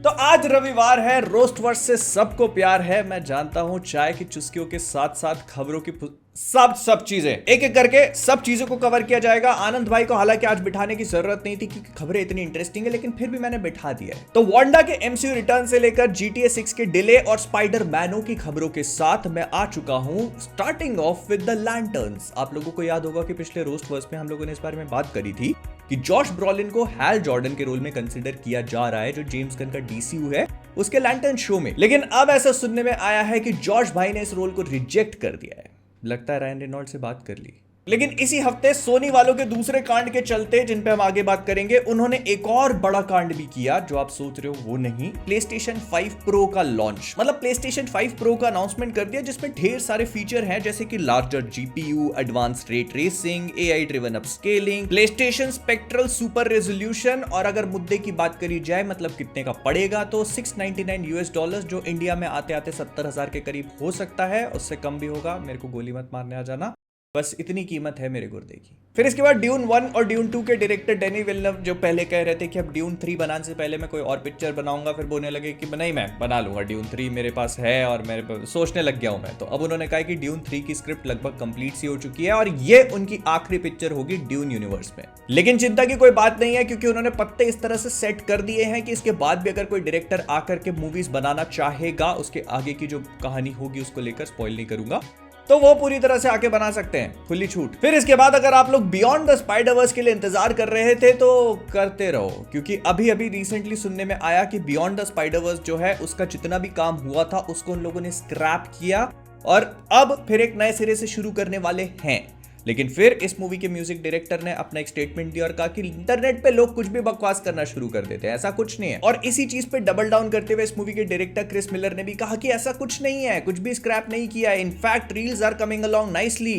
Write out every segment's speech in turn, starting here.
तो आज रविवार है, रोस्ट वर्स से सबको प्यार है। मैं जानता हूं चाय की चुस्कियों के साथ साथ खबरों की सब चीजें एक एक करके सब चीजों को कवर किया जाएगा। आनंद भाई को हालांकि आज बिठाने की जरूरत नहीं थी क्योंकि खबरें इतनी इंटरेस्टिंग है, लेकिन फिर भी मैंने बिठा दिया है। तो वांडा के एमसीयू रिटर्न से लेकर GTA 6 के डिले और स्पाइडर मैनों की खबरों के साथ मैं आ चुका हूं, starting of with the lanterns. आप लोगों को याद होगा कि पिछले रोस्ट वर्स में हम लोगों ने इस बारे में बात करी थी कि जॉश ब्रॉलिन को हैल जॉर्डन के रोल में कंसीडर किया जा रहा है, जो जेम्स गन का डीसीयू है, उसके लैंटर्न शो में। लेकिन अब ऐसा सुनने में आया है कि जॉश भाई ने इस रोल को रिजेक्ट कर दिया है। लगता है रायन रेनॉल्ड से बात कर ली। लेकिन इसी हफ्ते सोनी वालों के दूसरे कांड के चलते, जिन पे हम आगे बात करेंगे, उन्होंने एक और बड़ा कांड भी किया जो आप सोच रहे हो वो नहीं। PlayStation 5 Pro का लॉन्च, मतलब PlayStation 5 Pro का अनाउंसमेंट कर दिया, जिसमें ढेर सारे फीचर हैं जैसे कि larger GPU, advance ray tracing, AI driven upscaling, PlayStation spectral super resolution, और अगर मुद्दे की बात करी जाए मतलब कितने का पड़ेगा, तो $699 जो इंडिया में आते आते 70,000 के करीब हो सकता है। उससे कम भी होगा, मेरे को गोली मत मारने आ जाना, बस इतनी कीमत है मेरे गुर्दे की। फिर इसके बाद ड्यून 1 और ड्यून 2 के डायरेक्टर डेनी विल्नव, जो पहले कह रहे थे कि अब ड्यून 3 बनाने से पहले मैं कोई और पिक्चर बनाऊंगा, फिर बोलने लगे कि नहीं, मैं बना लूंगा, ड्यून 3 मेरे पास है और मेरे सोचने लग गया हूं मैं। तो अब उन्होंने कहा कि ड्यून 3 की स्क्रिप्ट लगभग कंप्लीट सी हो चुकी है और ये उनकी आखिरी पिक्चर होगी ड्यून यूनिवर्स में। लेकिन चिंता की कोई बात नहीं है, क्योंकि उन्होंने पत्ते इस तरह से सेट कर दिए हैं कि इसके बाद भी अगर कोई डायरेक्टर आकर के मूवीज बनाना चाहेगा, उसके आगे की जो कहानी होगी उसको लेकर स्पॉइल नहीं करूंगा, तो वो पूरी तरह से आके बना सकते हैं, खुली छूट। फिर इसके बाद अगर आप लोग बियॉन्ड द स्पाइडरवर्स के लिए इंतजार कर रहे थे तो करते रहो, क्योंकि अभी अभी रिसेंटली सुनने में आया कि बियॉन्ड द स्पाइडरवर्स जो है उसका जितना भी काम हुआ था उसको उन लोगों ने स्क्रैप किया और अब फिर एक नए सिरे से शुरू करने वाले हैं। लेकिन फिर इस मूवी के म्यूजिक डायरेक्टर ने अपना एक स्टेटमेंट दिया और कहा कि इंटरनेट पे लोग कुछ भी बकवास करना शुरू कर देते हैं, ऐसा कुछ नहीं है। और इसी चीज पे डबल डाउन करते हुए इस मूवी के डायरेक्टर क्रिस मिलर ने भी कहा कि ऐसा कुछ नहीं है, कुछ भी स्क्रैप नहीं किया है, in fact reels are coming along nicely.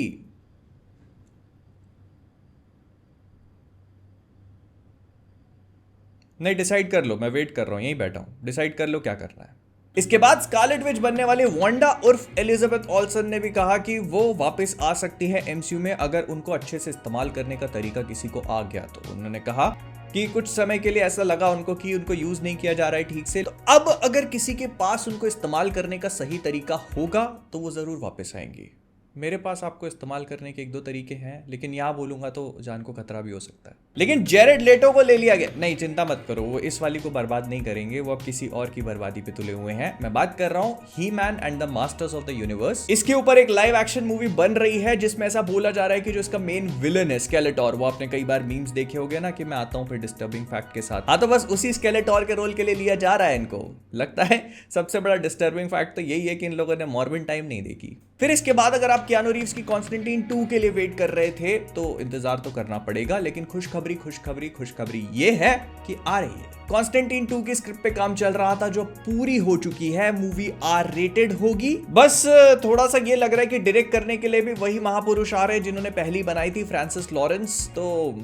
नहीं, डिसाइड कर लो, मैं वेट कर रहा हूं, यहीं बैठा हूं, डिसाइड कर लो क्या करना है। इसके बाद स्कारलेट विच बनने वाले वांडा उर्फ एलिजाबेथ ऑल्सन ने भी कहा कि वो वापस आ सकती है एमसीयू में अगर उनको अच्छे से इस्तेमाल करने का तरीका किसी को आ गया तो। उन्होंने कहा कि कुछ समय के लिए ऐसा लगा उनको कि उनको यूज नहीं किया जा रहा है ठीक से, तो अब अगर किसी के पास उनको इस्तेमाल करने का सही तरीका होगा तो वो जरूर वापस आएंगी। मेरे पास आपको इस्तेमाल करने के एक दो तरीके हैं, लेकिन यहाँ बोलूंगा तो जान को खतरा भी हो सकता है। लेकिन जेरेड लेटो को ले लिया गया, नहीं चिंता मत करो, वो इस वाली को बर्बाद नहीं करेंगे, वो अब किसी और की बर्बादी पे तुले हुए हैं। मैं बात कर रहा हूँ He Man and the Masters of the Universe. इसके ऊपर एक लाइव एक्शन मूवी बन रही है जिसमें ऐसा बोला जा रहा है कि जो इसका मेन विलन है स्केलेटोर, वो आपने कई बार मीम्स देखे होंगे ना कि मैं आता हूँ फिर डिस्टर्बिंग फैक्ट के साथ, हाँ तो बस उसी स्केलेटोर के रोल के लिए लिया जा रहा है इनको। लगता है सबसे बड़ा डिस्टर्बिंग फैक्ट तो यही है कि इन लोगों ने मॉर्बिन टाइम नहीं देखी। फिर इसके बाद अगर आप कियानो रीव्स की कॉन्स्टेंटाइन 2 के लिए वेट कर रहे थे तो इंतजार तो करना पड़ेगा, लेकिन खुशखबरी ये है कि आ रही है। कॉन्स्टेंटाइन 2 की स्क्रिप्ट पे काम चल रहा था जो पूरी हो चुकी है, मूवी R-rated होगी। बस थोड़ा सा ये लग रहा है कि डायरेक्ट करने के लिए भी वही महापुरुष आ रहे हैं जिन्होंने पहली बनाई थी, फ्रांसिस लॉरेंस, तो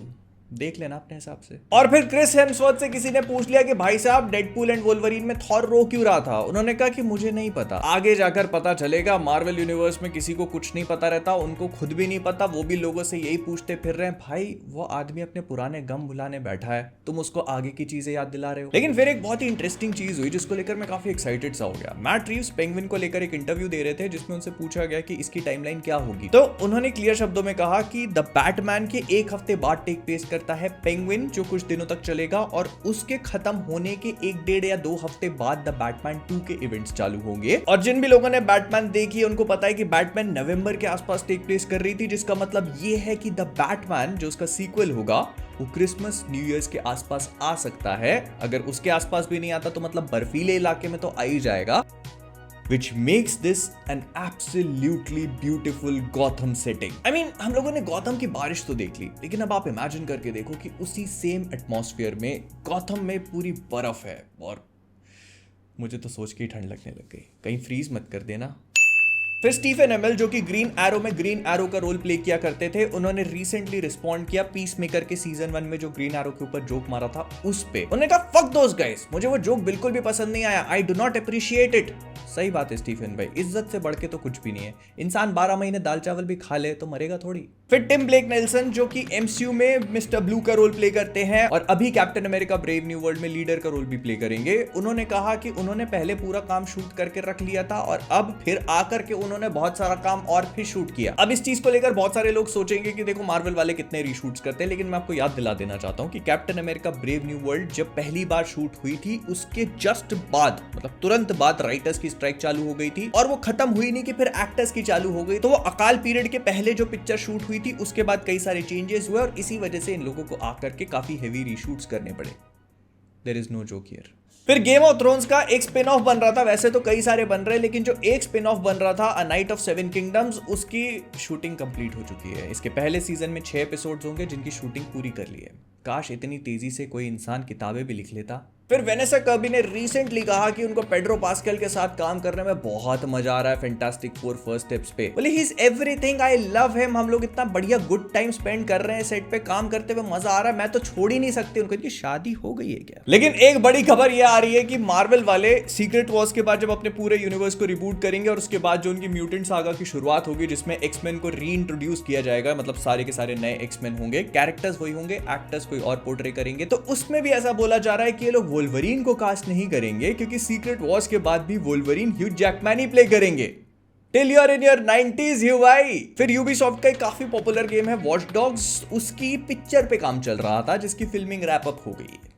देख लेना अपने हिसाब से। और फिर क्रिस हेम्सवर्थ से किसी ने पूछ लिया कि भाई साहब डेडपूल एंड वोल्वरीन में थॉर रो क्यों रहा था। उन्होंने कहा कि मुझे नहीं पता, आगे जाकर पता चलेगा। मार्वल यूनिवर्स में किसी को कुछ नहीं पता रहता, उनको खुद भी नहीं पता, वो भी लोगों से यही पूछते फिर रहे हैं। भाई वो आदमी अपने पुराने गम भुलाने बैठा है, तुम उसको आगे की चीजें याद दिला रहे हो। लेकिन फिर एक बहुत ही इंटरेस्टिंग चीज हुई जिसको लेकर मैं काफी एक्साइटेड सा हो गया। मैट रीव्स पेंगुइन को लेकर एक इंटरव्यू दे रहे थे जिसमें उनसे पूछा गया कि इसकी टाइमलाइन क्या होगी, तो उन्होंने क्लियर शब्दों में कहा कि द बैटमैन के एक हफ्ते बाद टेक प्लेस करता है पेंगुइन, जो कुछ दिनों तक चलेगा, और उसके खत्म होने के 1-1.5 या 2 हफ्ते बाद द बैटमैन 2 के इवेंट्स चालू होंगे। और जिन भी लोगों ने बैटमैन देखी है उनको पता है कि बैटमैन नवंबर के आसपास टेक प्लेस कर रही थी, जिसका मतलब ये है कि द बैटमैन जो उसका सीक्वल होगा वो क्रिसमस न्यू ईयर्स के आसपास आ सकता है। अगर उसके आसपास भी नहीं आता तो मतलब बर्फीले इलाके में तो आ ही जाएगा, which makes this an absolutely beautiful Gotham setting. I mean, हम लोगों ने गॉथम की बारिश तो देख ली, लेकिन अब आप इमेजिन करके देखो कि उसी सेम एटमॉस्फेयर में गॉथम में पूरी बर्फ है, और मुझे तो सोच के ही ठंड लगने लग गई। कहीं फ्रीज मत कर देना। फिर स्टीफन एमएल जो कि ग्रीन एरो में ग्रीन एरो का रोल प्ले किया करते थे, उन्होंने रिसेंटली रिस्पॉन्ड किया पीस मेकर के सीजन 1 में जो ग्रीन एरो के ऊपर जोक मारा था उस पे। उन्होंने कहा फक दोस गाइस, मुझे वो जोक बिल्कुल भी पसंद नहीं आया, I do not appreciate it. सही बात है स्टीफन भाई, इज्जत से बढ़ के तो कुछ भी नहीं है। इंसान 12 महीने दाल चावल भी खा ले तो मरेगा थोड़ी। फिर टिम ब्लेक नेल्सन जो कि एमसीयू में मिस्टर ब्लू का रोल प्ले करते हैं और अभी captain America brave new world में लीडर का रोल भी प्ले करेंगे। उन्होंने कहा कि उन्होंने पहले पूरा काम शूट करके रख लिया था और अब फिर आकर के उन्होंने बहुत सारा काम और फिर शूट किया। अब इस चीज को लेकर बहुत सारे लोग सोचेंगे कि देखो मार्वल वाले कितने रीशूट्स करते हैं, लेकिन मैं आपको याद दिला देना चाहता हूं कि captain America brave new world जब पहली बार शूट हुई थी उसके जस्ट बाद, मतलब तुरंत बाद राइटर्स की स्ट्राइक चालू हो गई थी और वो खत्म हुई नहीं कि फिर एक्टर्स की चालू हो गई। तो वो अकाल पीरियड के पहले जो पिक्चर शूट हुई थी उसके बाद कई सारे चेंजेस हुए और इसी वजह से इन लोगों को आकर के काफी हेवी रीशूट्स करने पड़े। There is no joke here. फिर गेम ऑफ थ्रोन्स का एक स्पिन ऑफ बन रहा था, वैसे तो कई सारे बन रहे हैं लेकिन जो एक स्पिन ऑफ बन रहा था अ नाइट ऑफ 7 किंगडम्स, उसकी शूटिंग कंप्लीट हो चुकी है। इसके पहले सीजन में 6 एपिसोड्स होंगे जिनकी शूटिंग पूरी कर ली है। काश इतनी तेजी से कोई इंसान किताबें भी लिख लेता। फिर वेनेसा कर्बी ने रिसेंटली कहा कि उनको पेड्रो पास्कल के साथ काम करने में बहुत मजा आ रहा है फैंटास्टिक फोर फर्स्ट स्टेप्स पे। बोले he is everything, I love him, हम लोग इतना बढ़िया गुड टाइम स्पेंड कर रहे हैं सेट पे काम करते हुए, मजा आ रहा है, मैं तो छोड़ ही नहीं सकती उनको। इनकी शादी हो गई है क्या? लेकिन एक बड़ी खबर ये आ रही है कि मार्वल वाले सीक्रेट वॉर्स के बाद जब अपने पूरे यूनिवर्स को रिबूट करेंगे और उसके बाद जो उनकी म्यूटेंट सागा की शुरुआत होगी जिसमें एक्समैन को रीइंट्रोड्यूस किया जाएगा, मतलब सारे के सारे नए एक्समैन होंगे, कैरेक्टर्स वही होंगे, एक्टर्स कोई और पोर्ट्रे करेंगे। तो उसमें भी ऐसा बोला जा रहा है कि ये लोग वोल्वरीन को नहीं करेंगे क्योंकि सीक्रेट वॉर्स के बाद भी वोल्वरीन ह्यू जैकमैन ही प्ले करेंगे। Till you are in your 90s Hugh भाई। फिर यूबीसॉफ्ट का एक काफी पॉपुलर गेम है वॉच डॉग्स, उसकी पिक्चर पे काम चल रहा था जिसकी फिल्मिंग रैप अप हो गई है।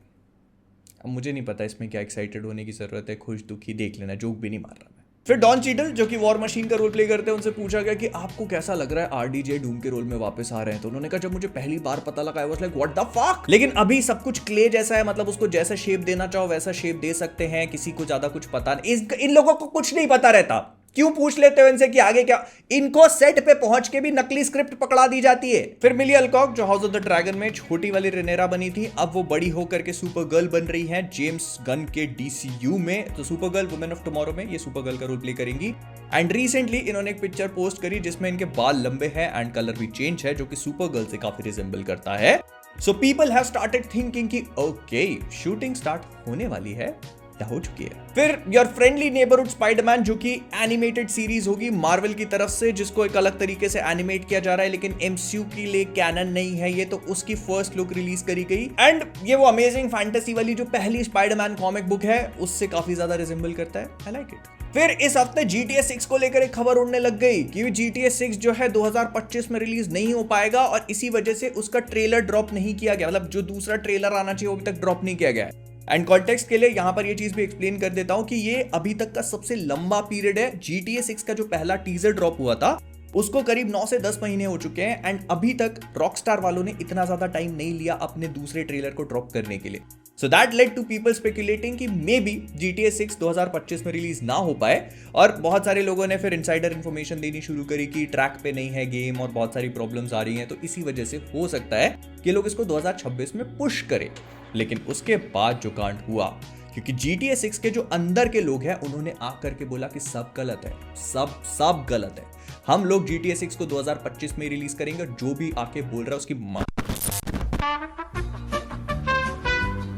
अब मुझे नहीं पता इसमें क्या एक्साइटेड होने की जरूरत है, खुश दुखी देख लेना, जोक भी नहीं मार रहा मैं। फिर डॉन चीटल जो कि वॉर मशीन का रोल प्ले करते हैं, उनसे पूछा गया कि आपको कैसा लग रहा है आरडीजे डूम के रोल में वापस आ रहे हैं। तो उन्होंने कहा जब मुझे पहली बार पता लगा I was like what the fuck. लेकिन अभी सब कुछ क्ले जैसा है, मतलब उसको जैसा शेप देना चाहो वैसा शेप दे सकते हैं, किसी को ज्यादा कुछ पता नहीं। इन लोगों को कुछ नहीं पता रहता, क्यों पूछ लेते हो इनसे कि आगे क्या? इनको सेट पे पहुंच के भी नकली स्क्रिप्ट पकड़ा दी जाती है। फिर मिली अल्कॉक जो हाउस ऑफ द ड्रैगन में छोटी वाली रेनेरा बनी थी, अब वो बड़ी होकर के सुपर गर्ल बन रही है जेम्स गन के डीसीयू में। तो super girl women of tomorrow में ये सुपर गर्ल का रोल प्ले करेंगी। एंड रिसेंटली इन्होंने एक पिक्चर पोस्ट करी जिसमें इनके बाल लंबे हैं एंड कलर भी चेंज है जो कि सुपर गर्ल से काफी रिजेंबल करता है। So people have started thinking कि ओके शूटिंग स्टार्ट होने वाली है या हो चुकी है। फिर योर फ्रेंडली नेबरहुड स्पाइडरमैन जो कि एनिमेटेड सीरीज होगी मार्वल की तरफ से, जिसको एक अलग तरीके से एनिमेट किया जा रहा है लेकिन एमसीयू के लिए कैनन नहीं है ये, तो उसकी फर्स्ट लुक रिलीज करी गई। एंड ये वो अमेजिंग फैंटेसी वाली जो पहली स्पाइडरमैन कॉमिक बुक है उससे काफी ज्यादा रिजेंबल करता है। I like it. फिर इस हफ्ते GTA 6 को लेकर एक खबर उड़ने लग गई कि GTA 6 जो है 2025 में रिलीज नहीं हो पाएगा और इसी वजह से उसका ट्रेलर ड्रॉप नहीं किया गया, मतलब जो दूसरा ट्रेलर आना चाहिए वो अभी तक ड्रॉप नहीं किया गया है। एंड कॉन्टेक्स्ट के लिए यहां पर ये चीज भी एक्सप्लेन कर देता हूं कि ये अभी तक का सबसे लंबा पीरियड है। GTA 6 का जो पहला टीजर ड्रॉप हुआ था उसको करीब 9 से 10 महीने हो चुके हैं एंड अभी तक रॉकस्टार वालों ने इतना ज्यादा टाइम नहीं लिया अपने दूसरे ट्रेलर को ड्रॉप करने के लिए। So that led to people speculating कि मे बी GTA 6 2025 में रिलीज ना हो पाए और बहुत सारे लोगों ने फिर इनसाइडर इन्फॉर्मेशन देनी शुरू करी कि ट्रैक पे नहीं है गेम और बहुत सारी प्रॉब्लम्स आ रही हैं, तो इसी वजह से हो सकता है कि लोग इसको 2026 में पुश करें। लेकिन उसके बाद जो कांड हुआ, क्योंकि GTA 6 के जो अंदर के लोग हैं उन्होंने आकर के बोला कि सब गलत है, सब गलत है, हम लोग GTA 6 को 2025 में रिलीज करेंगे और जो भी आके बोल रहा है उसकी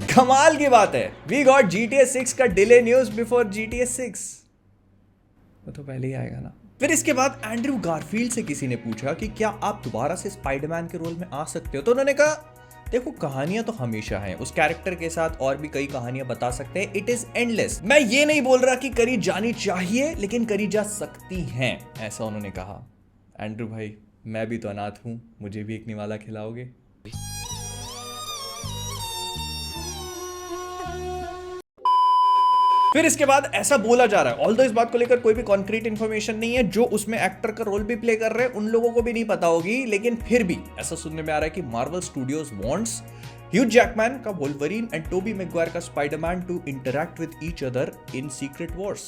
कमाल की बात है। वी गॉट GTA 6 का डिले न्यूज बिफोर GTA 6। वो तो पहले ही आएगा ना। फिर इसके बाद एंड्रयू गारफील्ड से किसी ने पूछा कि क्या आप दोबारा से स्पाइडरमैन के रोल में आ सकते हो, तो उन्होंने कहा देखो कहानियां तो हमेशा हैं, उस कैरेक्टर के साथ और भी कई कहानियां बता सकते हैं, इट इज एंडलेस। मैं ये नहीं बोल रहा कि करी जानी चाहिए लेकिन करी जा सकती हैं, ऐसा उन्होंने कहा। एंड्रू भाई मैं भी तो अनाथ हूं, मुझे भी एक निवाला खिलाओगे? फिर इसके बाद ऐसा बोला जा रहा है, ऑल्दो इस बात को लेकर कोई भी कॉन्क्रीट इंफॉर्मेशन नहीं है, जो उसमें एक्टर का रोल भी प्ले कर रहे हैं उन लोगों को भी नहीं पता होगी, लेकिन फिर भी ऐसा सुनने में आ रहा है कि Marvel studios wants Hugh Jackman का वोल्वरीन एंड टोबी मैगवायर का Spiderman to interact with each other in secret Wars.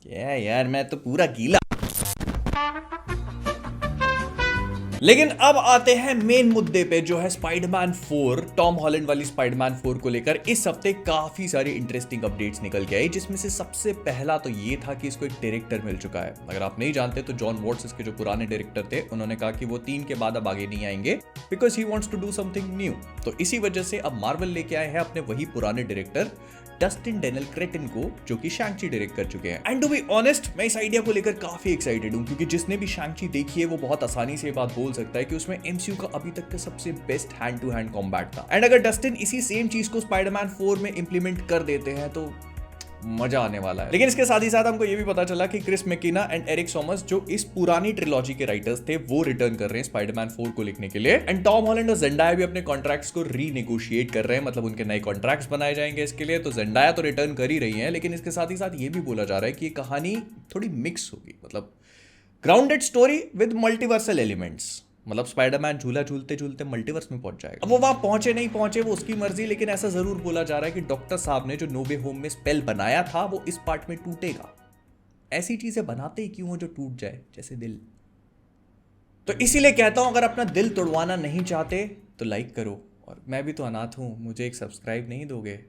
यार मैं तो पूरा गीला। लेकिन अब आते हैं मेन मुद्दे पे, जो है स्पाइडरमैन 4, टॉम हॉलैंड वाली स्पाइडरमैन 4 को लेकर इस हफ्ते काफी सारी इंटरेस्टिंग अपडेट्स निकल के आई, जिसमें से सबसे पहला तो ये था कि इसको एक डायरेक्टर मिल चुका है। अगर आप नहीं जानते तो जॉन वॉट्स इसके जो पुराने डायरेक्टर थे, उन्होंने कहा कि वो 3 के बाद अब आगे नहीं आएंगे because he wants to do something new. तो इसी वजह से अब मार्वल लेके आए हैं अपने वही पुराने डायरेक्टर डस्टिन डेनियल क्रेटिन को, जो कि शैंग-ची डायरेक्ट कर चुके हैं। एंड टू बी ऑनेस्ट, मैं इस आइडिया को लेकर काफी एक्साइटेड हूं, क्योंकि जिसने भी शैंग-ची देखी है वो बहुत आसानी से ये बात बोल सकता है कि उसमें एमसीयू का अभी तक का सबसे best hand to hand combat था। एंड अगर डस्टिन इसी सेम चीज को स्पाइडरमैन 4 में इंप्लीमेंट कर देते हैं तो मजा आने वाला है। लेकिन इसके साथ ही साथ हमको ये भी पता चला कि क्रिस मैकिना एंड एरिक सॉमस, जो इस पुरानी ट्रिलॉजी के राइटर्स थे, वो रिटर्न कर रहे हैं स्पाइडरमैन 4 को लिखने के लिए। एंड टॉम हॉलैंड और जेंडाया भी अपने कॉन्ट्रैक्ट्स को रीनेगोशिएट कर रहे हैं, मतलब उनके नए कॉन्ट्रैक्ट्स बनाए जाएंगे इसके लिए। तो जेंडाया तो रिटर्न कर ही रही है, लेकिन इसके साथ ही साथ ये भी बोला जा रहा है कि ये कहानी थोड़ी मिक्स होगी, मतलब grounded story with multiversal elements. मतलब स्पाइडरमैन झूला झूलते झूलते मल्टीवर्स में पहुंच जाएगा। अब वो वहां पहुंचे नहीं पहुंचे वो उसकी मर्जी, लेकिन ऐसा जरूर बोला जा रहा है कि डॉक्टर साहब ने जो नो वे होम में स्पेल बनाया था वो इस पार्ट में टूटेगा। ऐसी चीजें बनाते ही क्यों हो जो टूट जाए, जैसे दिल। तो इसीलिए कहता हूं, अगर अपना दिल तोड़वाना नहीं चाहते तो लाइक करो, और मैं भी तो अनाथ हूं, मुझे एक सब्सक्राइब नहीं दोगे?